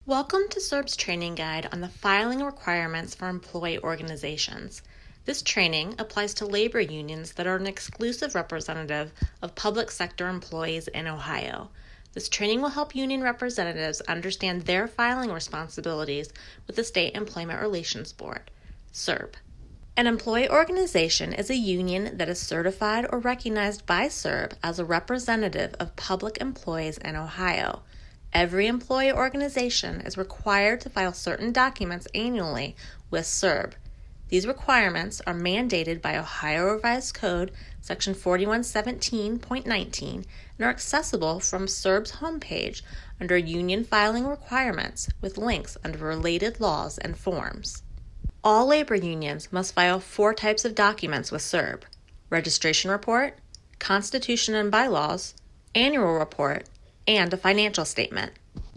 Welcome to CERB's training guide on the filing requirements for employee organizations. This training applies to labor unions that are an exclusive representative of public sector employees in Ohio. This training will help union representatives understand their filing responsibilities with the State Employment Relations Board, CERB. An employee organization is a union that is certified or recognized by CERB as a representative of public employees in Ohio. Every employee organization is required to file certain documents annually with CERB. These requirements are mandated by Ohio Revised Code Section 4117.19 and are accessible from CERB's homepage under Union Filing Requirements with links under related laws and forms. All labor unions must file 4 types of documents with CERB: registration report, constitution and bylaws, annual report, and a financial statement.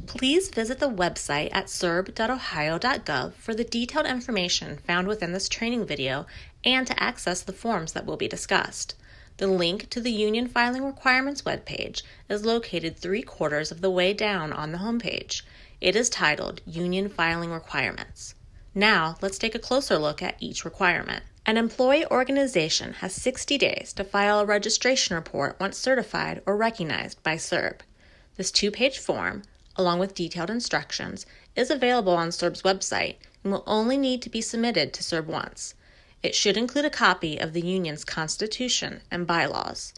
Please visit the website at cerb.ohio.gov for the detailed information found within this training video and to access the forms that will be discussed. The link to the Union Filing Requirements webpage is located 3/4 of the way down on the homepage. It is titled Union Filing Requirements. Now, let's take a closer look at each requirement. An employee organization has 60 days to file a registration report once certified or recognized by CERB. This 2-page form, along with detailed instructions, is available on CERB's website and will only need to be submitted to CERB once. It should include a copy of the union's constitution and bylaws.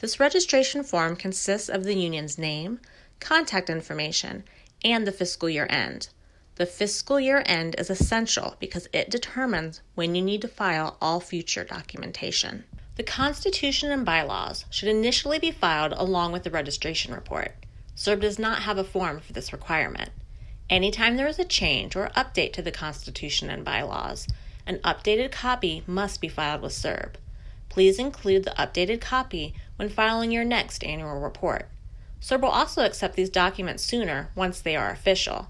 This registration form consists of the union's name, contact information, and the fiscal year end. The fiscal year end is essential because it determines when you need to file all future documentation. The constitution and bylaws should initially be filed along with the registration report. CERB does not have a form for this requirement. Anytime there is a change or update to the Constitution and bylaws, an updated copy must be filed with CERB. Please include the updated copy when filing your next annual report. CERB will also accept these documents sooner once they are official.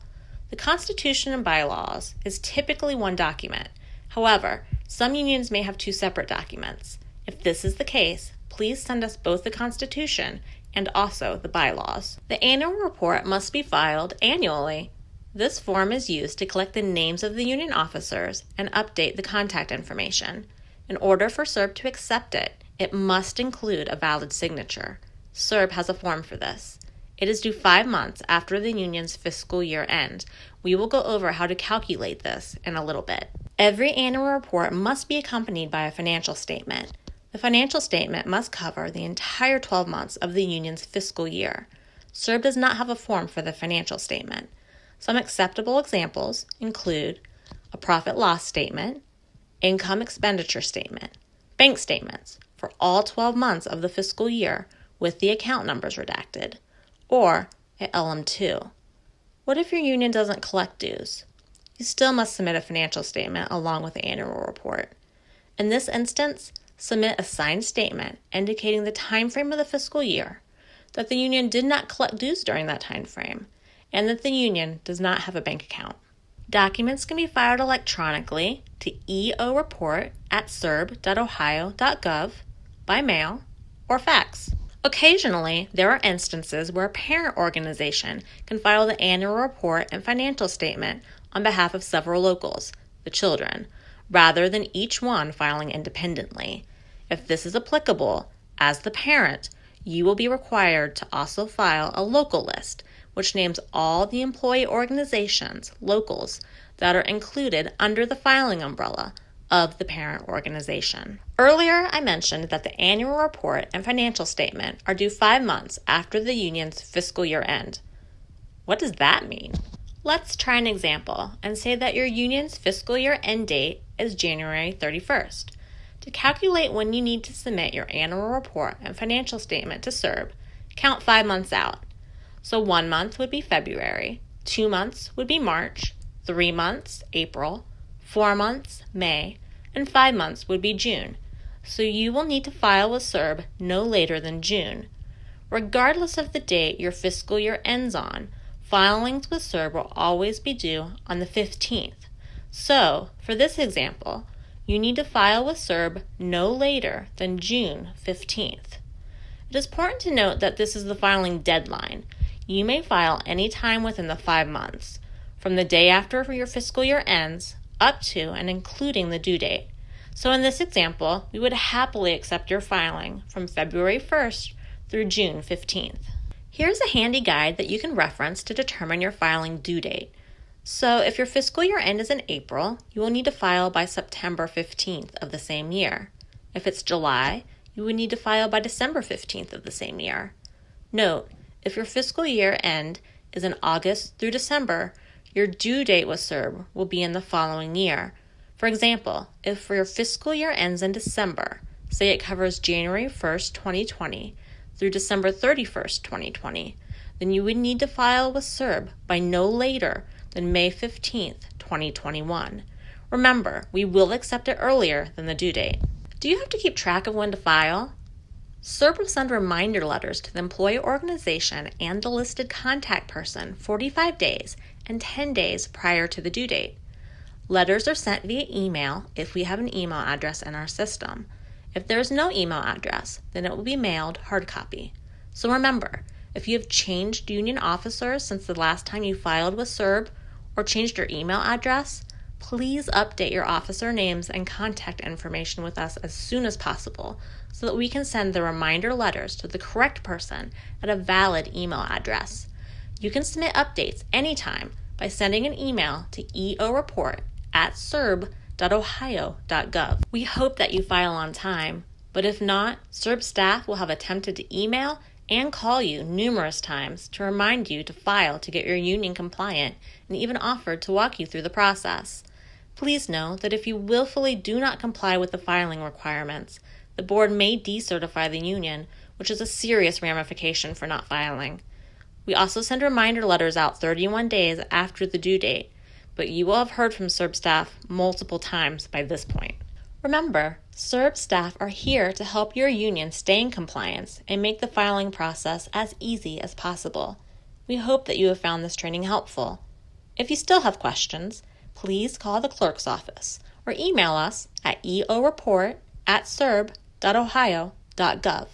The Constitution and bylaws is typically one document. However, some unions may have 2 separate documents. If this is the case, please send us both the Constitution and also the bylaws. The annual report must be filed annually. This form is used to collect the names of the union officers and update the contact information. In order for CERB to accept it, it must include a valid signature. CERB has a form for this. It is due 5 months after the union's fiscal year end. We will go over how to calculate this in a little bit. Every annual report must be accompanied by a financial statement. The financial statement must cover the entire 12 months of the union's fiscal year. CERB does not have a form for the financial statement. Some acceptable examples include a profit-loss statement, income expenditure statement, bank statements for all 12 months of the fiscal year with the account numbers redacted, or a LM2. What if your union doesn't collect dues? You still must submit a financial statement along with the annual report. In this instance, submit a signed statement indicating the time frame of the fiscal year, that the union did not collect dues during that time frame, and that the union does not have a bank account. Documents can be filed electronically to eoreport@cerb.ohio.gov, by mail, or fax. Occasionally, there are instances where a parent organization can file the annual report and financial statement on behalf of several locals, the children, rather than each one filing independently. If this is applicable, as the parent, you will be required to also file a local list, which names all the employee organizations, locals, that are included under the filing umbrella of the parent organization. Earlier, I mentioned that the annual report and financial statement are due 5 months after the union's fiscal year end. What does that mean? Let's try an example and say that your union's fiscal year end date is January 31st. To calculate when you need to submit your annual report and financial statement to CERB, count 5 months out. So 1 month would be February, 2 months would be March, 3 months, April, 4 months, May, and 5 months would be June. So you will need to file with CERB no later than June. Regardless of the date your fiscal year ends on, filings with CERB will always be due on the 15th. So, for this example, you need to file with CERB no later than June 15th. It is important to note that this is the filing deadline. You may file any time within the 5 months. from the day after your fiscal year ends up to and including the due date. So in this example, we would happily accept your filing from February 1st through June 15th. Here's a handy guide that you can reference to determine your filing due date. So if your fiscal year end is in April, you will need to file by September 15th of the same year. If it's July, you would need to file by December 15th of the same year. Note, if your fiscal year end is in August through December, your due date with CERB will be in the following year. For example, if your fiscal year ends in December, say it covers January 1st, 2020 through December 31st, 2020, then you would need to file with CERB by no later than May 15th, 2021. Remember, we will accept it earlier than the due date. Do you have to keep track of when to file? CERB will send reminder letters to the employee organization and the listed contact person 45 days and 10 days prior to the due date. Letters are sent via email if we have an email address in our system. If there is no email address, then it will be mailed hard copy. So remember, if you have changed union officers since the last time you filed with CERB or changed your email address, please update your officer names and contact information with us as soon as possible so that we can send the reminder letters to the correct person at a valid email address. You can submit updates anytime by sending an email to eoreport@cerb.ohio.gov. We hope that you file on time, but if not, CERB staff will have attempted to email and call you numerous times to remind you to file to get your union compliant and even offered to walk you through the process. Please know that if you willfully do not comply with the filing requirements, the board may decertify the union, which is a serious ramification for not filing. We also send reminder letters out 31 days after the due date, but you will have heard from CERB staff multiple times by this point. Remember, CERB staff are here to help your union stay in compliance and make the filing process as easy as possible. We hope that you have found this training helpful. If you still have questions, please call the clerk's office or email us at eoreport@cerb.ohio.gov.